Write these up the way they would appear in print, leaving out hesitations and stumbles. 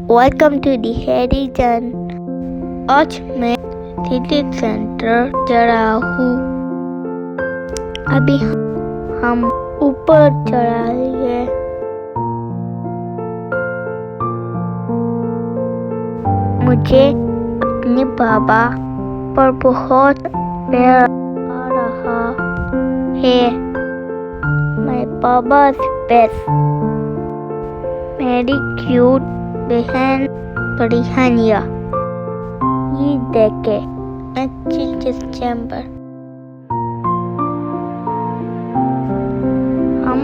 Welcome to the Heritage आज मैं city centre जा रहा हूँ। अभी हम ऊपर चढ़ाएंगे। मुझे अपने बाबा पर बहुत प्यार आ रहा है। My Baba's best। मेरी क्यूट बहन बड़ी हनिया। ये देखे Masjid चैम्बर। हम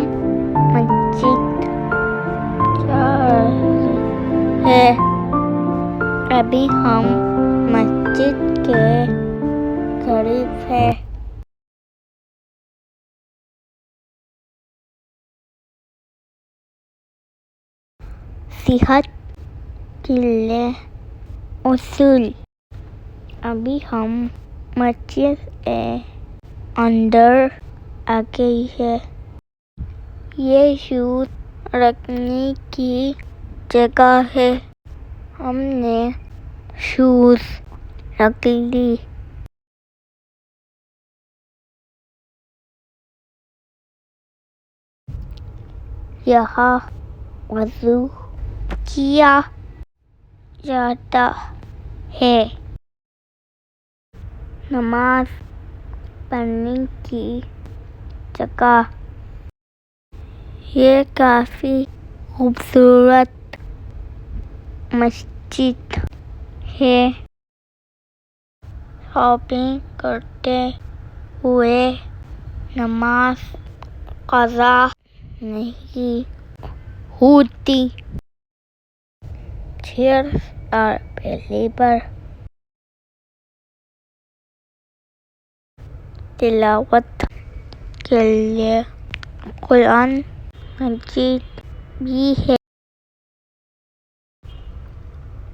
मस्जिद जा रहे हैं। अभी हम मस्जिद के करीब है। सेहत के लिए उसूल। अभी हम मस्जिद के अंदर आ गए हैं। ये शूज रखने की जगह है। हमने शूज रख ली। यहाँ वज़ू किया जाता है। नमाज पढ़ने की जगह। ये काफ़ी खूबसूरत मस्जिद है। शॉपिंग करते हुए नमाज क़ज़ा नहीं होती। चेयर्स और पहले पर तिलावत के लिए कुरान मजीद भी है।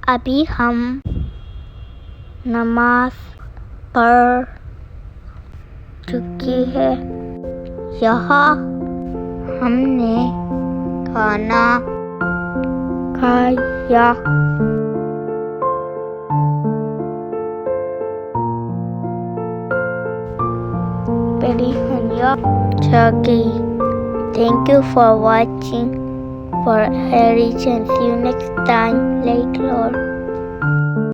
अभी हम नमाज पढ़ चुकी है। यहाँ हमने खाना खाया। मेरी हनिया जा गई। Thank you for watching for Heritage and see you next time later.